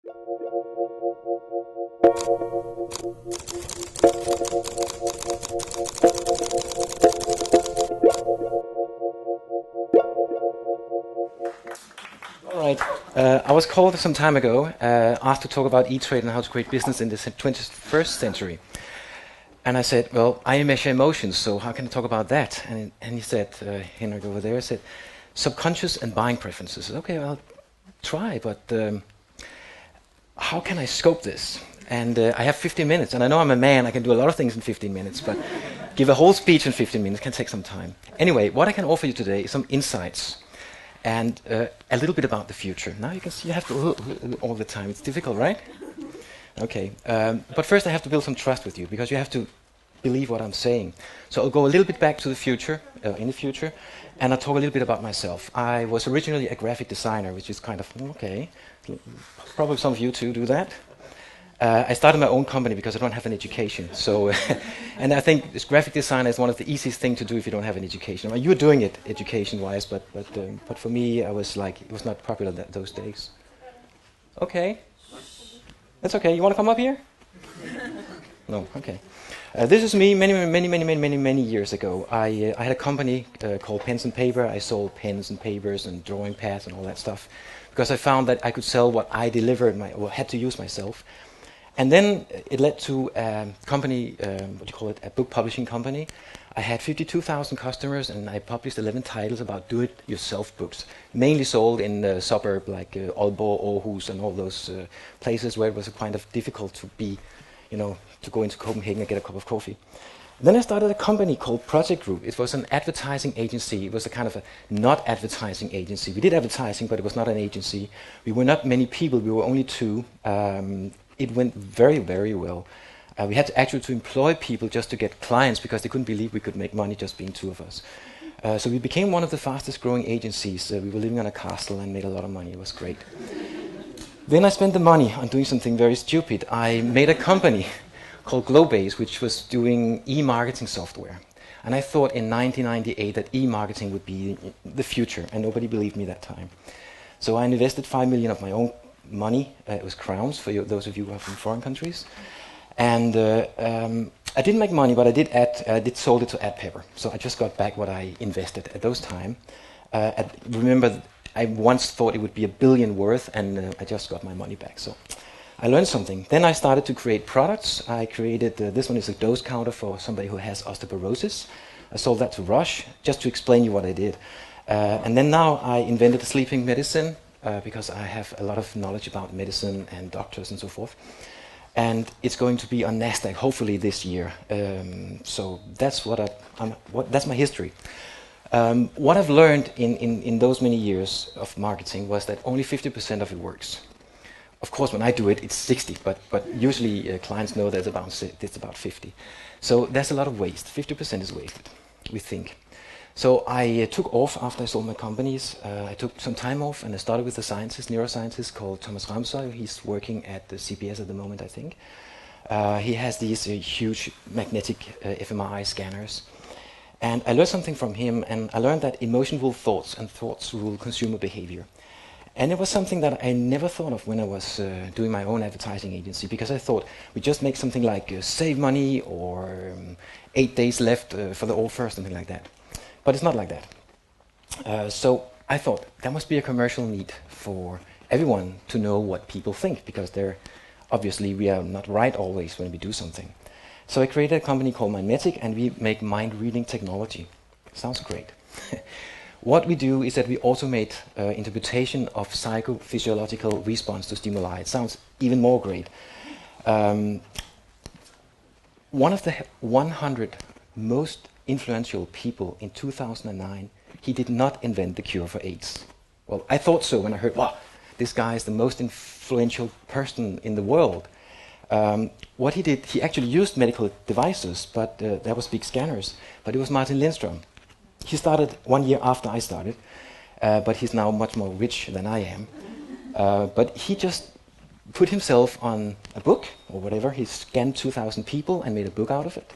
All right. I was called some time ago, asked to talk about e-trade and how to create business in the 21st century. And I said, well, I measure emotions, so how can I talk about that? And he said, Henrik over there said, subconscious and buying preferences. I said, okay, I'll try, but how can I scope this? And I have 15 minutes, and I know I'm a man, I can do a lot of things in 15 minutes, but give a whole speech in 15 minutes can take some time. Anyway, what I can offer you today is some insights and a little bit about the future. Now you can see you have to all the time. It's difficult, right? Okay. But first I have to build some trust with you, because you have to believe what I'm saying. So I'll go a little bit back to the future, in the future, and I'll talk a little bit about myself. I was originally a graphic designer, which is kind of, okay, probably some of you too do that. I started my own company because I don't have an education. So, and I think this graphic design is one of the easiest things to do if you don't have an education. Well, you're doing it education-wise, but for me, I was like, it was not popular those days. Okay, that's okay. You want to come up here? No, okay. This is me many years ago. I had a company called Pens and Paper. I sold pens and papers and drawing pads and all that stuff because I found that I could sell what I delivered, or had to use myself. And then it led to a company, a book publishing company. I had 52,000 customers, and I published 11 titles about do-it-yourself books, mainly sold in the suburb like Aalborg, Aarhus, and all those places where it was kind of difficult to be, to go into Copenhagen and get a cup of coffee. Then I started a company called Project Group. It was an advertising agency. It was a kind of a not advertising agency. We did advertising, but it was not an agency. We were not many people. We were only two. It went very well. We had to employ people just to get clients because they couldn't believe we could make money just being two of us. So we became one of the fastest growing agencies. We were living on a castle and made a lot of money. It was great. Then I spent the money on doing something very stupid. I made a company called Globase, which was doing e-marketing software. And I thought in 1998 that e-marketing would be the future, and nobody believed me that time. So I invested 5 million of my own money. It was crowns for those of you who are from foreign countries. And I didn't make money, but I did sold it to AdPepper. So I just got back what I invested at those time. Remember, I once thought it would be $1 billion worth, and I just got my money back. So I learned something. Then I started to create products. I created, this one is a dose counter for somebody who has osteoporosis. I sold that to Roche, just to explain you what I did. And then now I invented a sleeping medicine, because I have a lot of knowledge about medicine and doctors and so forth. And it's going to be on NASDAQ, hopefully this year. So that's that's my history. What I've learned in those many years of marketing was that only 50% of it works. Of course, when I do it, it's 60, but usually clients know that it's about 50. So there's a lot of waste. 50% is wasted, we think. So I took off after I sold my companies. I took some time off, and I started with a neuroscientist called Thomas Ramsøy. He's working at the CBS at the moment, I think. He has these huge magnetic fMRI scanners. And I learned something from him, and I learned that emotion rule thoughts, and thoughts rule consumer behavior. And it was something that I never thought of when I was doing my own advertising agency, because I thought we just make something like save money or 8 days left for the offer, something like that. But it's not like that. So I thought there must be a commercial need for everyone to know what people think, because obviously we are not right always when we do something. So I created a company called Mindmetic, and we make mind-reading technology. Sounds great. What we do is that we automate interpretation of psychophysiological response to stimuli. It sounds even more great. One of the 100 most influential people in 2009, he did not invent the cure for AIDS. Well, I thought so when I heard, wow, this guy is the most influential person in the world. What he did, he actually used medical devices, but that was big scanners. But it was Martin Lindström. He started 1 year after I started, but he's now much more rich than I am. But he just put himself on a book or whatever. He scanned 2,000 people and made a book out of it.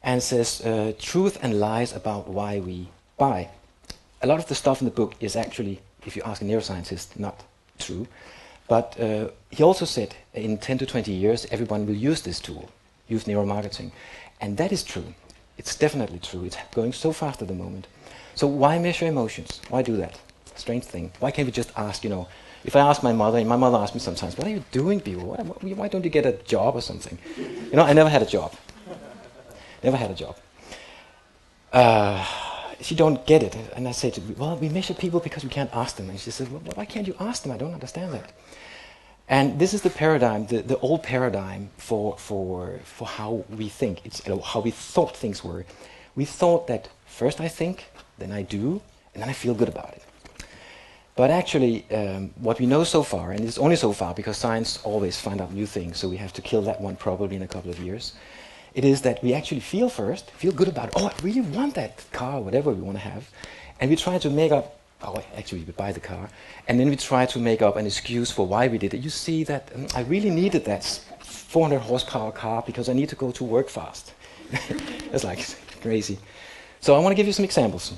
And says, truth and lies about why we buy. A lot of the stuff in the book is actually, if you ask a neuroscientist, not true. But he also said in 10 to 20 years, everyone will use this tool, use neuromarketing. And that is true. It's definitely true. It's going so fast at the moment. So why measure emotions? Why do that? Strange thing. Why can't we just ask, if I ask my mother, and my mother asks me sometimes, what are you doing, people? Why don't you get a job or something? I never had a job. Never had a job. She don't get it. And I say to her, well, we measure people because we can't ask them. And she says, well, why can't you ask them? I don't understand that. And this is the paradigm, the old paradigm for how we think. It's how we thought things were. We thought that first I think, then I do, and then I feel good about it. But actually, what we know so far, and it's only so far because science always finds out new things, so we have to kill that one probably in a couple of years, it is that we actually feel first, feel good about it. Oh, I really want that car, whatever we want to have. And we try to make up, actually we buy the car, and then we try to make up an excuse for why we did it. You see that I really needed that 400 horsepower car because I need to go to work fast. It's like crazy. So I want to give you some examples.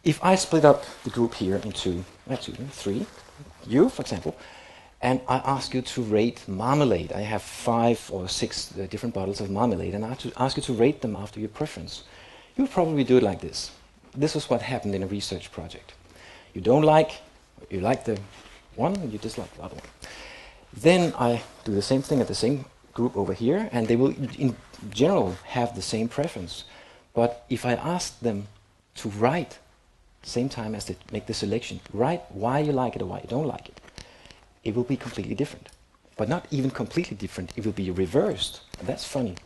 If I split up the group here into 3, you, for example, and I ask you to rate marmalade. I have 5 or 6 different bottles of marmalade, and I ask you to rate them after your preference. You would probably do it like this. This is what happened in a research project. You like the one, and you dislike the other one. Then I do the same thing at the same group over here, and they will, in general, have the same preference. But if I ask them to write, same time as they make the selection, write why you like it or why you don't like it, it will be completely different. But not even completely different, it will be reversed. That's funny.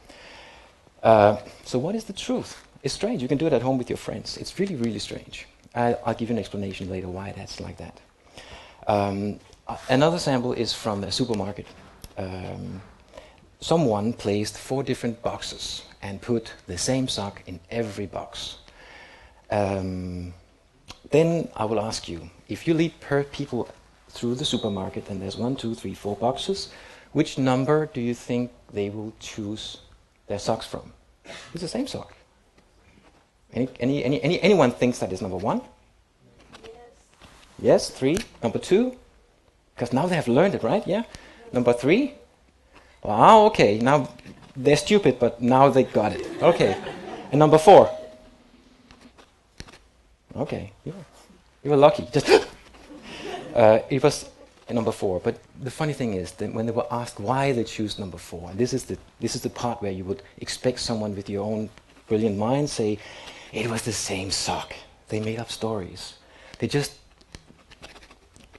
So what is the truth? It's strange. You can do it at home with your friends. It's really, really strange. I'll give you an explanation later why that's like that. Another sample is from a supermarket. Someone placed 4 different boxes and put the same sock in every box. Then I will ask you, if you lead people through the supermarket and there's 1, 2, 3, 4 boxes, which number do you think they will choose their socks from? It's the same sock. Anyone thinks that is number 1? Yes, 3. Number 2? Because now they have learned it, right? Yeah. Number 3? Wow, okay. Now they're stupid, but now they got it. Okay. And number 4? Okay. You were lucky. Just it was number 4. But the funny thing is that when they were asked why they choose number 4, and this is the part where you would expect someone with your own brilliant mind say, it was the same sock. They made up stories. It was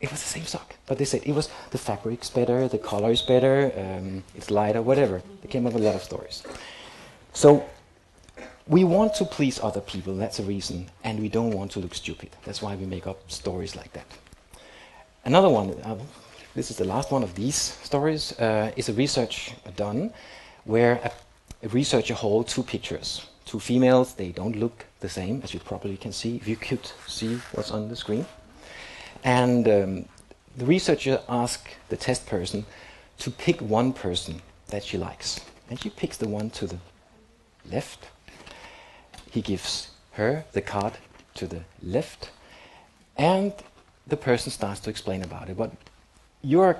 the same sock. But they said it was the fabric's better, the color is better, it's lighter, whatever. They came up with a lot of stories. So we want to please other people, that's a reason, and we don't want to look stupid. That's why we make up stories like that. Another one, this is the last one of these stories, is a research done where a researcher holds 2 pictures. 2 females, they don't look the same, as you probably can see, if you could see what's on the screen. And the researcher asked the test person to pick one person that she likes. And she picks the one to the left. He gives her the card to the left. And the person starts to explain about it. But you're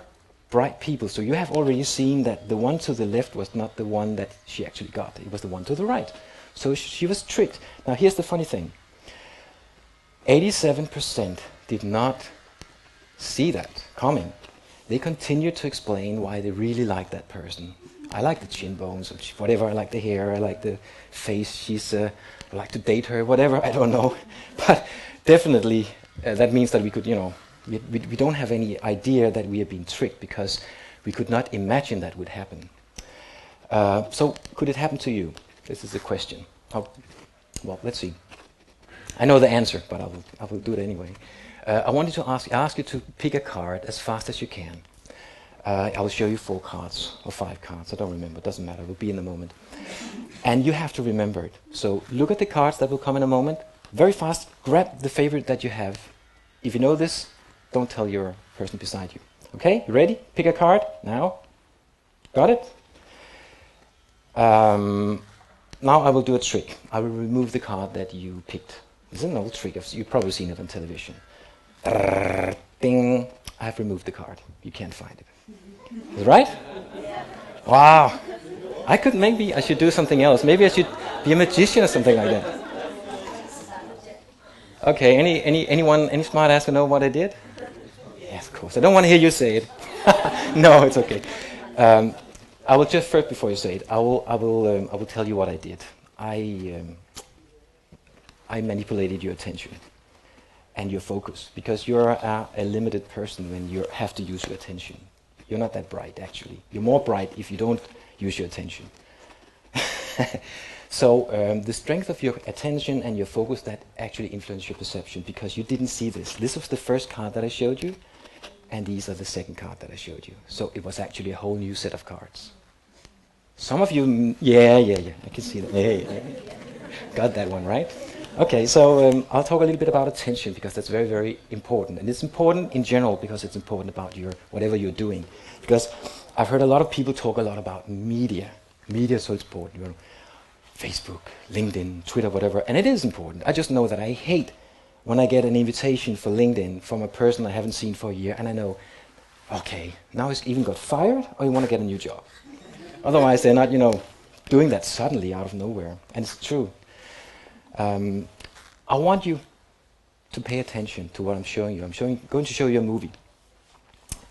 bright people, so you have already seen that the one to the left was not the one that she actually got. It was the one to the right. So she was tricked. Now here's the funny thing. 87% did not see that coming. They continued to explain why they really like that person. I like the chin bones, or whatever. I like the hair. I like the face. I like to date her. Whatever. I don't know. But definitely, that means that we could, we don't have any idea that we are being tricked because we could not imagine that would happen. So could it happen to you? This is the question. Well, let's see. I know the answer, but I will do it anyway. I wanted to ask you to pick a card as fast as you can. I will show you 4 cards or 5 cards. I don't remember. It doesn't matter. It will be in a moment. And you have to remember it. So look at the cards that will come in a moment. Very fast. Grab the favorite that you have. If you know this, don't tell your person beside you. Okay? You ready? Pick a card now. Got it? Now I will do a trick. I will remove the card that you picked. It's an old trick. You've probably seen it on television. Ding. I have removed the card. You can't find it. Is it right? Wow. Maybe I should do something else. Maybe I should be a magician or something like that. Okay, any smart ass who know what I did? Yes, of course. I don't want to hear you say it. No, it's okay. I will just first, before you say it, I will tell you what I did. I manipulated your attention and your focus, because you're a limited person when you have to use your attention. You're not that bright, actually. You're more bright if you don't use your attention. So the strength of your attention and your focus, that actually influenced your perception, because you didn't see this. This was the first card that I showed you, and these are the second card that I showed you. So it was actually a whole new set of cards. Some of you, yeah, I can see that. Yeah. Got that one, right? Okay, so I'll talk a little bit about attention, because that's very, very important. And it's important in general because it's important about whatever you're doing. Because I've heard a lot of people talk a lot about media. Media is so important, Facebook, LinkedIn, Twitter, whatever. And it is important. I just know that I hate when I get an invitation for LinkedIn from a person I haven't seen for a year, and I know, okay, now he's even got fired, or you want to get a new job. Otherwise, they're not, doing that suddenly out of nowhere. And it's true. I want you to pay attention to what I'm showing you. Going to show you a movie.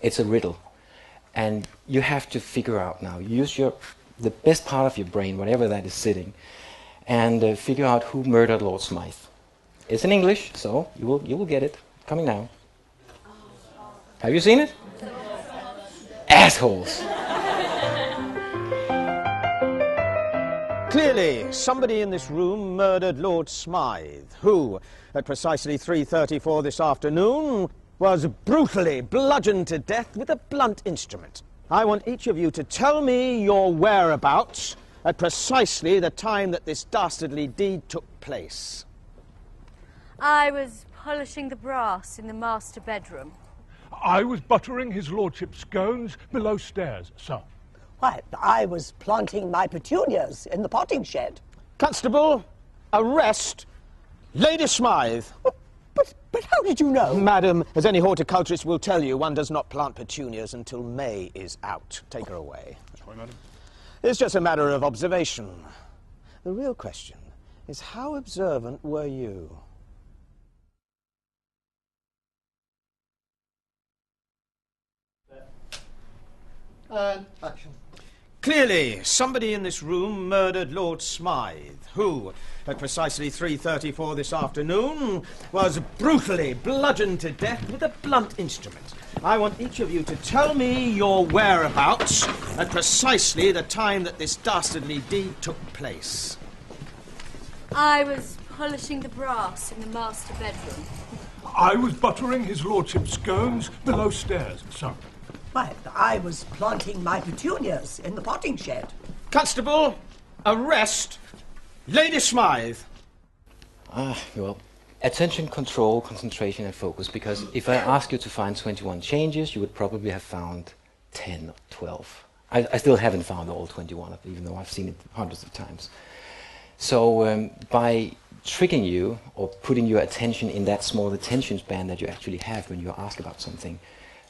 It's a riddle. And you have to figure out now, use the best part of your brain, whatever that is sitting, and figure out who murdered Lord Smythe. It's in English, so you will get it. Coming now. Have you seen it? Assholes! Clearly, somebody in this room murdered Lord Smythe, who, at precisely 3:34 this afternoon, was brutally bludgeoned to death with a blunt instrument. I want each of you to tell me your whereabouts at precisely the time that this dastardly deed took place. I was polishing the brass in the master bedroom. I was buttering his lordship's scones below stairs, sir. Why, I was planting my petunias in the potting shed. Constable, arrest Lady Smythe. But how did you know? Madam, as any horticulturist will tell you, one does not plant petunias until May is out. Take her away. That's right, madam. It's just a matter of observation. The real question is, how observant were you? Action. Clearly, somebody in this room murdered Lord Smythe, who, at precisely 3:34 this afternoon, was brutally bludgeoned to death with a blunt instrument. I want each of you to tell me your whereabouts at precisely the time that this dastardly deed took place. I was polishing the brass in the master bedroom. I was buttering his lordship's scones below stairs, sir. Why, I was planting my petunias in the potting shed. Constable, arrest Lady Smythe. Well, attention, control, concentration, and focus. Because if I ask you to find 21 changes, you would probably have found 10 or 12. I still haven't found all 21, even though I've seen it hundreds of times. So by tricking you, or putting your attention in that small attention span that you actually have when you ask about something,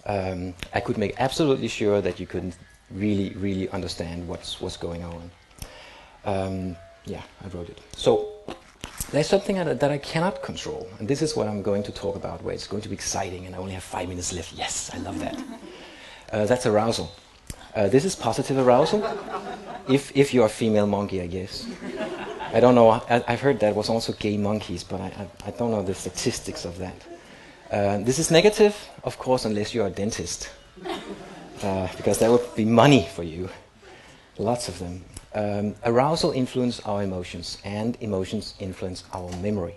I could make absolutely sure that you couldn't really understand what's going on. Yeah, I wrote it. So there's something that I cannot control, and this is what I'm going to talk about, where it's going to be exciting, and I only have 5 minutes left. Yes, I love that. That's arousal. This is positive arousal, if you're a female monkey, I guess. I don't know, I've heard that was also gay monkeys, but I don't know the statistics of that. This is negative, of course, unless you're a dentist, because that would be money for you, lots of them. Arousal influences our emotions, and emotions influence our memory.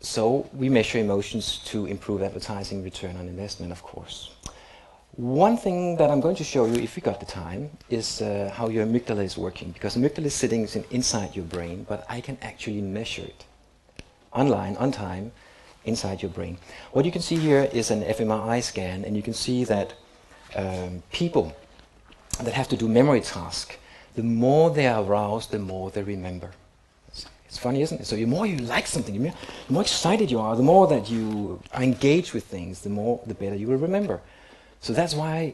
So we measure emotions to improve advertising return on investment, of course. One thing that I'm going to show you, if we got the time, is how your amygdala is working, because amygdala is sitting inside your brain, but I can actually measure it online, on time, inside your brain. What you can see here is an fMRI scan, and you can see that people that have to do memory tasks, the more they are aroused, the more they remember. It's It's funny, isn't it? So the more you like something, the more excited you are, the more that you are engaged with things, the better you will remember. So that's why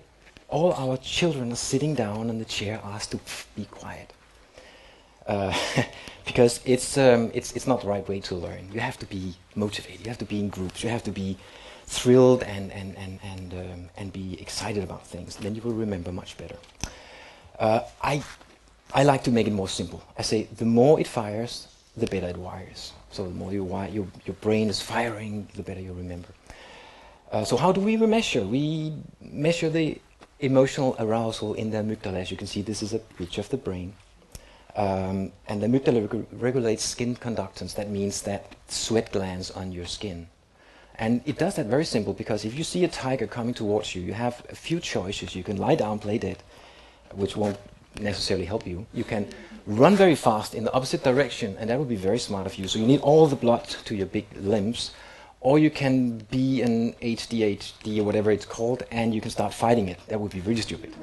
all our children are sitting down in the chair asked to be quiet. Because it's not the right way to learn. You have to be motivated. You have to be in groups. You have to be thrilled and be excited about things. Then you will remember much better. I like to make it more simple. I say the more it fires, the better it wires. So the more your brain is firing, the better you remember. So how do we measure? We measure the emotional arousal in the amygdala. As you can see, this is a picture of the brain. And the amygdala regulates skin conductance. That means that sweat glands on your skin. And it does that very simple, because if you see a tiger coming towards you, you have a few choices. You can lie down, play dead, which won't necessarily help you. You can run very fast in the opposite direction, and that would be very smart of you. So you need all the blood to your big limbs. Or you can be an HDHD or whatever it's called, and you can start fighting it. That would be really stupid.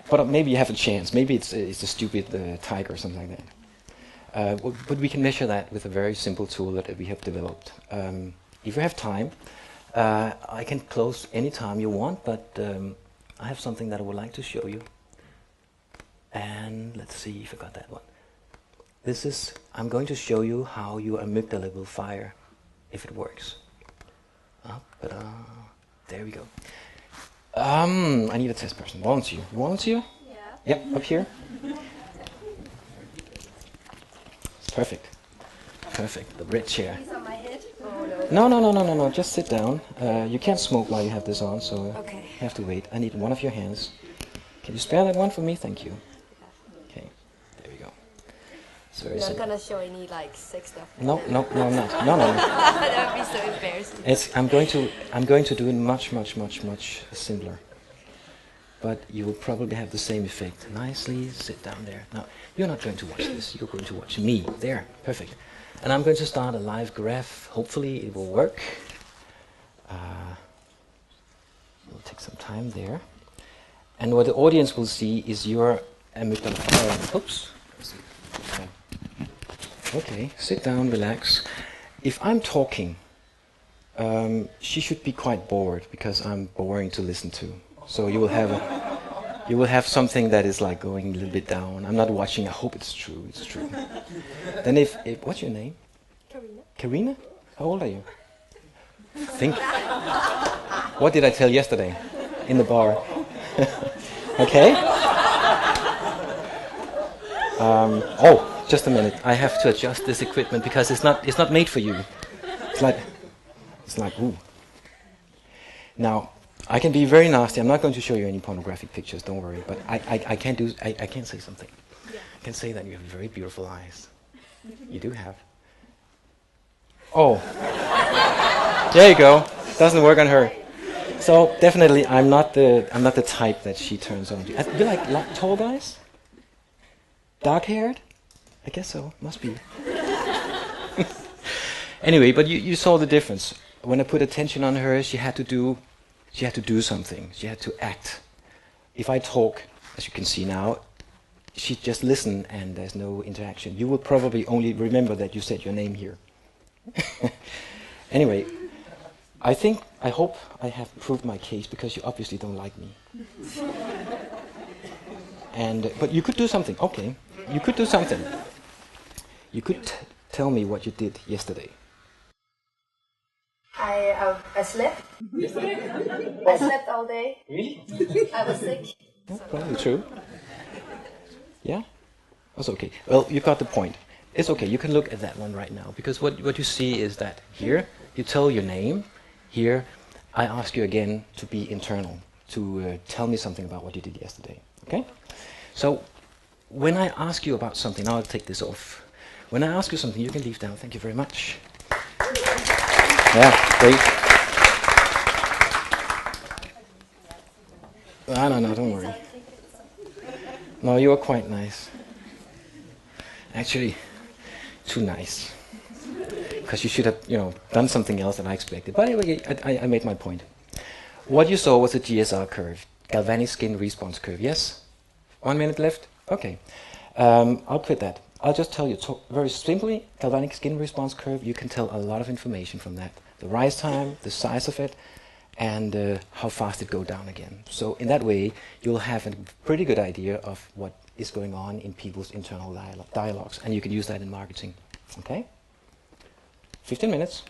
But maybe you have a chance. Maybe it's a stupid tiger or something like that. But we can measure that with a very simple tool that we have developed. If you have time, I can close any time you want, but I have something that I would like to show you. And let's see if I got that one. I'm going to show you how your amygdala will fire if it works. There we go. I need a test person. Volunteer. You volunteer? Yeah. Yep, up here. Perfect. Perfect. The red chair. He's on my head? Oh, no. No. Just sit down. You can't smoke while you have this on, so Okay. you have to wait. I need one of your hands. Can you spare that one for me? Thank you. Okay. There we go. So You're not gonna show any like sex stuff. No, I'm not. No. That would be so embarrassing. I'm going to do it much simpler. But you will probably have the same effect. Nicely sit down there. Now, you're not going to watch this. You're going to watch me. There, perfect. And I'm going to start a live graph. Hopefully it will work. It'll take some time there. And what the audience will see is your amygdala. Oops. Okay, sit down, relax. If I'm talking, she should be quite bored, because I'm boring to listen to. So you will have something that is like going a little bit down. I'm not watching. I hope it's true. It's true. Then if what's your name? Karina. Karina? How old are you? Think. What did I tell yesterday in the bar? Okay. Just a minute. I have to adjust this equipment because it's not made for you. It's like ooh. Now, I can be very nasty. I'm not going to show you any pornographic pictures, don't worry. But I can say something. Yeah. I can say that you have very beautiful eyes. You do have. Oh. There you go. Doesn't work on her. So definitely I'm not the type that she turns on to. You like tall guys? Dark haired? I guess so. Must be. Anyway, but you saw the difference. When I put attention on her, she had to do something. She had to act. If I talk, as you can see now, she just listen and there's no interaction. You will probably only remember that you said your name here. Anyway, I hope I have proved my case, because you obviously don't like me. But you could do something. Okay, you could do something. You could tell me what you did yesterday. I slept. I slept all day. Really? I was sick. Yeah, probably true. Yeah? That's okay. Well, you got the point. It's okay. You can look at that one right now, because what you see is that here you tell your name. Here I ask you again to be internal, to tell me something about what you did yesterday. Okay? So when I ask you about something, now I'll take this off. When I ask you something, you can leave now. Thank you very much. Yeah, great. No, don't worry. No, you are quite nice. Actually, too nice. Because you should have, done something else than I expected. But anyway, I made my point. What you saw was a GSR curve, galvanic skin response curve. Yes? 1 minute left? Okay. I'll quit that. I'll just tell you very simply, galvanic skin response curve, you can tell a lot of information from that. The rise time, the size of it, and how fast it goes down again. So in that way, you'll have a pretty good idea of what is going on in people's internal dialogues, and you can use that in marketing. Okay? 15 minutes.